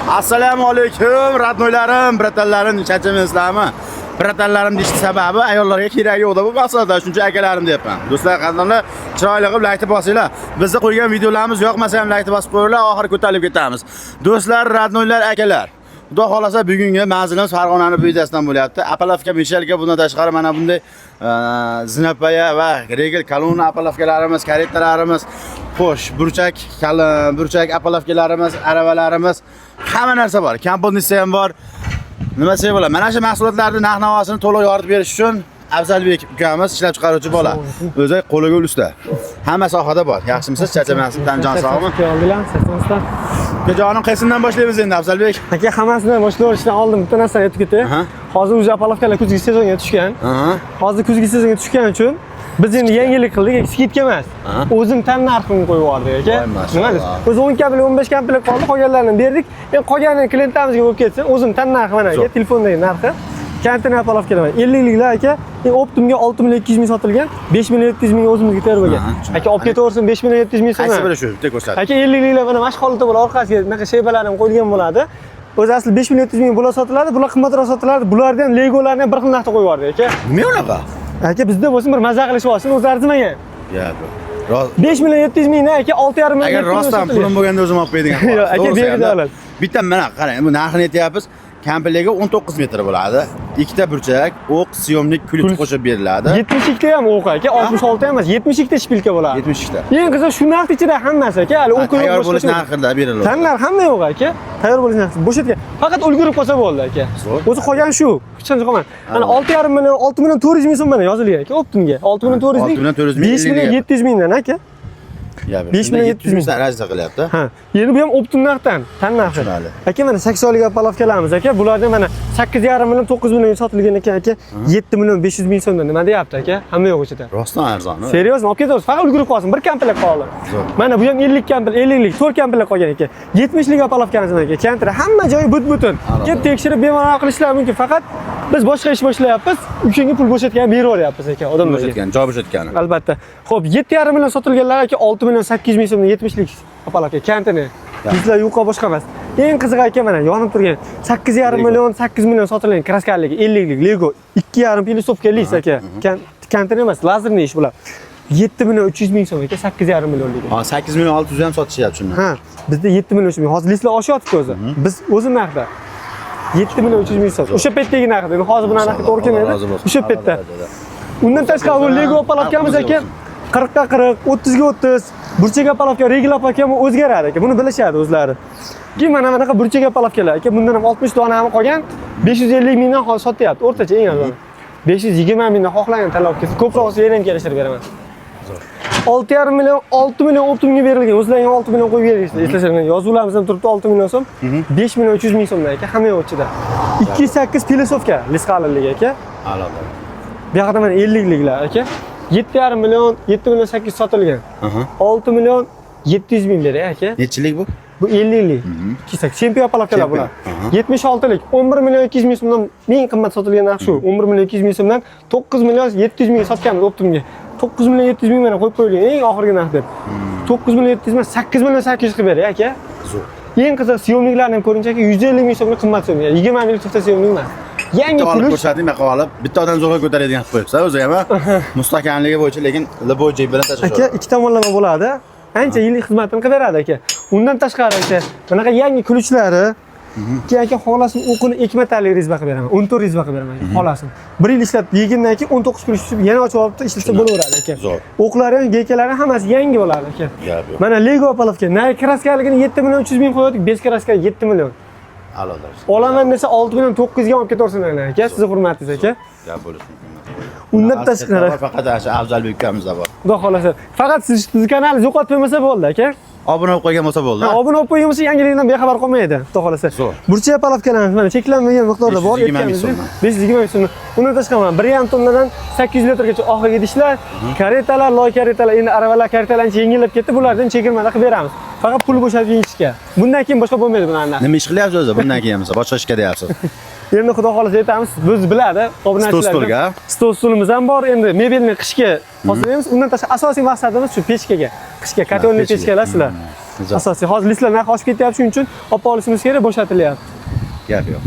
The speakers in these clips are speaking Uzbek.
Assalomu alaykum, radnoylarim, bratallarim, charchamasizlarmi? Bratallarim deyish sababi ayollarga keragi yo'q deb maqsadda, shuncha akalarim deyapman. Do'stlar, qadrdonlar, chiroyli qilib like bosinglar. Bizda qo'ygan videolarimiz yoqmasa ham like bosib qo'yinglar, oxiri ko'tarilib ketamiz. Do'stlar, radnoylar, akalar. Xudo xolasa bugungi manzilimiz Farg'onaning buyidasidan bo'lyapti. Apalovka Mishelga bundan tashqari mana bunday zinapaya va regel kolonna apalovkalarimiz, karetalarimiz, xo'sh, burchak apalovkalarimiz, aravalarimiz, hamma narsa bor. Kompozitsiyasi ham bor. Nima desa bo'ladi? Mana shu mahsulotlarning narx-navosini to'liq yoritib berish uchun Afzalbek ukamiz ishlab chiqaruvchi bola. O'zi qo'liga usta. Hamma sohada bor. Yaxshimisiz? Charchamaysiz? Jon sog'mi? Jonim qaysidan boshlaymiz endi Afzalbek? Aka, hammasidan boshlayishdan oldin bitta narsani aytib ketay. Hozir o'zi apalovkalar kuzgi sezonga tushgan. Hozir kuzgi sezonga tushgani uchun biz endi yangilik qildik, skidka emas. O'zim tan narxini qo'yib yubordik, aka. Nima deysiz? Biz 10 kaplik, 15 kaplik qoldi, qolganlarini berdik. Endi qolganini klientimizga bo'lib ketsin. O'zim tan narxi mana aka, telefondagi narxi. Kantini apalovkalar 50liklar aka. Optimga 6 million 200 ming sotilgan, 5 million 700 ming o'zimizga terbaga. Aka, olib ketaversin 5 million 700 ming so'm. Qaysi biri shu? Bitta ko'rsat. Aka, 50liklar mana mashq holida bo'ladi, orqasiga bunaqa sheybalar ham qo'yilgan bo'ladi. O'zi asli 5 million 700 ming bular sotiladi, bular qimmatroq sotiladi. Bulardan ham legolarni ham bir xil narxda qo'yib yubordik, aka. Nima unaqa? Aka, bizda bo'lsin, bir maza qilishib olsin, o'zi arzimagan. Yo'q. 5 million 700 mingni aka 6,5 million. Agar rostdan pulim bo'lganda o'zim olib qo'yadigan. Yo'q, aka, berib oladi. Bitta mana qarang, bu narxini aytyapmiz. Kamperligi 19 metr bo'ladi. Ikkita burchak, o'q, syomnik, kulit qo'shib beriladi. 72 ta ham o'q aka, 66 ta emas, 72 ta shpilka bo'ladi. 72 ta. Eng qizi shu narx ichida hammasi aka, hali o'q tayyor bo'lish narxida beriladi. Tanlar hamma yo'q aka. Tayyor bo'lish narxi. Bo'shatgan. Faqat ulgurib qolsa bo'ldi aka. O'zi qolgan shu. Kuchdan chiqaman. Mana 6,5 million, 6 million 400 ming so'm mana yozilgan aka, Optimga. 6 million 400 ming. 5 million 700 mingdan aka. 5 million 700 ming razza qilyapti. Ha, endi bu ham Optim narxdan, tan narxi. Aka, mana 8 apalovkalarimiz aka, bulardan mana 8,5 million 9 million sotilgan ekan aka, 7 million 500 ming so'mdan nima deyapti aka? Hamma yo'q ichida. Rostdan arzon. Seriozmi? Olib ketaversiz, faqat ulgurib qolsin, bir kampirlik qoldi. Mana bu ham 50 kampir, 50lik, 4 kampirlik qolgan ekan. 70lik apalovkamiz aka, kantira hamma joyi but-butun. Kelib tekshirib bemalol qilishlari mumkin, faqat biz boshqa ish boshlayapmiz, uchinga pul bo'shatgan berib yuryapmiz aka, odamlarga. Bo'shatgan, joy bo'shatgan. Albatta. Xo'p, 7,5 million sotilganlar aka 6 million 800 ming so'mdan 70lik apalovka kantini. Bizlar yo'qqa boshqa emas. Eng qizig'i aka mana yonib turgan 8,5 million 8 million sotilgan kraskaligi 50lik Lego 2,5 filosofka lis aka. Kantini emas, lazerli ish bular. 7 million 300 ming so'm aka, 8,5 millionlik. Ha, 8 million 600 ham sotishyapti shundan. Ha, bizda 7 million 300 ming. Hozir lislar oshyapti o'zi. Biz o'zi narxda 7 million 300 ming so'm. O'sha paytdagi narxda. Endi hozir buni narxga to'g'ri kelmaydi. O'sha paytda. Undan tashqari bu Lego apalovkamiz aka 40 ga 40, 30 ga 30. Burchak apalovka, regel apalovka ham o'zgaradi aka. Buni bilishadi o'zlari. Keyin mana bunaqa burchak apalovkalar aka, bundan ham 60 dona ham qolgan, 550 mingdan hozir sotyapti. O'rtacha eng arzoni. 520 mingdan xohlagan tanlab kelsa, ko'proq olsa yana ham kelishtirib beraman. 6,5 million, 6 million Optimga berilgan. O'zlariga 6 million qo'yib berishdi. Eslashlaringlar, yozuvlarimiz ham turibdi 6 million so'm. 5 million 300 ming so'mdan aka, hamma yo'q ichida. 208 filosofka lisqaliligi aka. A'lo. Bu yoqda mana 50liklar aka. 7,5 million, 7 million 800 sotilgan. 6 million 700 ming beray aka. Nechilik bu? Bu 50lik. 208 chempion apalovkalar bular. 76lik 11 million 200 ming so'mdan ming qimmat sotilgan narx shu. 11 million 200 ming so'mdan 9 million 700 ming sotganmiz Optimga. 9 million 700 ming mana qo'yib qo'yilgan eng oxirgi narx deb. 9 million 700 emas, 8 million 800 qilib beray aka. Eng qiziq syomniklarni ham ko'rincha aka 150 ming so'mga qimmat so'm. 20 ming chipta syomnik emas. Yangi pul ko'rsating maqol olib, bitta odam zo'rg'a ko'taradigan qilib qo'yibsa o'zi ham mustahkamligi bo'yicha, lekin liboji bilan tashlashadi. Aka, ikki tomonlama bo'ladi. Ancha yillik xizmatini qilib beradi aka. Undan tashqari aka, bunaqa yangi kulchlari keyin aka xohlasin o'qini ekmatali rezba qilib beraman. 14 rezba qilib beraman aka, xohlasin. 1 yil ishlab yegandan keyin 19 kulish tushib yana ochib olibdi, ishlasa bo'laveradi aka. O'qlari ham, geykalari hammasi yangi bo'ladi aka. Mana Lego apalovka, nay kraskaligini 7 million 300 ming qo'ydik, bez kraska 7 million. A'lolar. Olaman desa 6 million 900 ga olib ketaversin aka, sizni hurmatingiz aka. Gap bo'lishi mumkin. Undan tashqari faqat o'sha Afzalbek ukamizda bor. Xudo xolasa. Faqat siz kanalingizni yo'qotib qo'ymasa bo'ldi aka. Obuna bo'lib qo'ygan bo'lsa bo'ldi. Obuna bo'lib qo'ygan bo'lsa yangilikdan bexabar qolmaydi, xudo xolasa. Burchak apalovkalarimiz mana cheklanmagan miqdorda bor, 520 ming so'm. Undan tashqari 1,5 tonnadan 800 litrgacha oxirgi idishlar, karetalar, loy karetalar, endi aravalar karetalar ancha yengillab ketdi, bulardan chegirmada qilib beramiz. Faqat pul bo'shatib yeyishga. Bundan keyin boshqa bo'lmaydi bularning. Nima ish qilyapsiz o'zi? Bundan keyin bo'lsa boshqa ishga deyapsiz. Endi xudo xolasa aytamiz, biz biladi, obunachilar. Stol stulimiz ham bor, endi mebelni qishga hozirlaymiz. Undan tashqari asosiy maqsadimiz shu pechkaga, qishga kotelni pechkalar sizlar. Asosiy hozir listlar narxi oshib ketyapti, shuning uchun olib olishimiz kerak, bo'shatilyapti. Gap yo'q.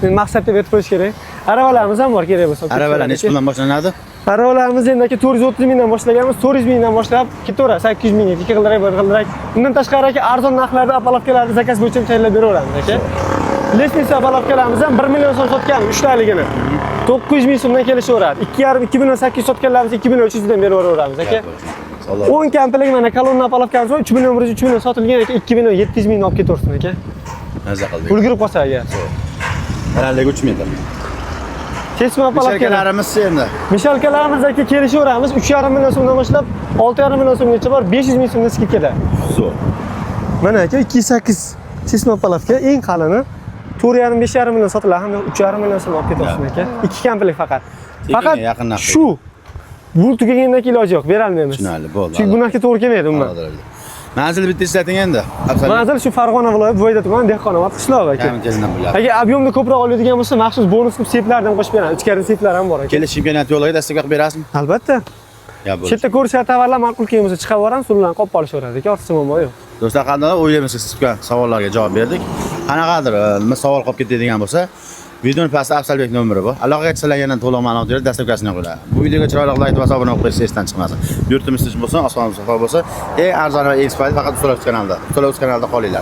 Men maqsad deb aytib qo'yish kerak. Aravalarimiz ham bor kerak bo'lsa. Aravalar necha puldan boshlanadi? Arabalarimiz endi aka 430 mingdan boshlaganmiz, 400 mingdan boshlab ketaveradi, 800 mingga, 2 xildirak, 1 xildirak. Undan tashqari aka arzon narxlarda apalovkalarni zakaz bo'yicha tayyorlab beraveramiz aka. Lestnitsa apalovkalarimiz ham 1 million so'm sotganmiz 3 taligini. 900 ming so'mdan kelishaveradi. 2,5 million 800 sotganlarimiz 2 million 300 dan beraveramiz aka. 10 kamplik mana kolonna apalovkamiz bor, 3 million 100 3 million sotilgan aka, 2 million 700 mingdan olib ketaversin aka. Maza qildik. Ulgurib qolsa aka. Balandligi 3 metr. Kesma apalovkalar. Mishalkalarimiz endi. Mishalkalarimiz aka kelishaveramiz, 3,5 million so'mdan boshlab 6,5 million so'mgacha bor, 500 ming so'mdan skidkada. Zo'r. Mana aka 2,8 sesma palovka eng qalini 4,5 million sotiladi hamda 3,5 million so'm olib ketaversin aka. 2 kamplik faqat. Faqat yaqin narx. Shu bu tugagandan keyin iloji yo'q, bera olmaymiz. Tushunarli, bo'ldi. Chunki bu narxga to'g'ri kelmaydi umuman. Manzil bitta eslating endi. Manzil shu Farg'ona viloyati Bo'yda tuman Dehqonobod qishlog'i aka. Kamchidan bo'lyapti. Agar ob'yomni ko'proq oladigan bo'lsa, maxsus bonus qilib seplarni ham qo'shib beramiz. Ichkarida seplar ham bor aka. Kelish imkoniyati yo'qligiga dastak berasizmi? Albatta. Ya bo'ldi. Chetda ko'rishgan tovarlar ma'qul kelgan bo'lsa chiqib boramiz, ularni qolib qolishaveradi aka, ortiqcha muammo yo'q. Do'stlar, qanday o'ylaymiz siz tutgan savollarga javob berdik. Qanaqadir nima savol qolib ketadigan bo'lsa, videoning pastda Afzalbek nomeri bor. Aloqaga chiqsanlardan to'liq ma'lumot berib, dastavkasini qo'yadi. Bu videoga chiroyli like va obuna bo'lib qo'ysangiz esdan chiqmasin. Yurtimiz tinch bo'lsin, osmonimiz safo bo'lsin. Eng arzon va eng sifat faqat Ustoz kanalida. Ustoz kanalida qolinglar.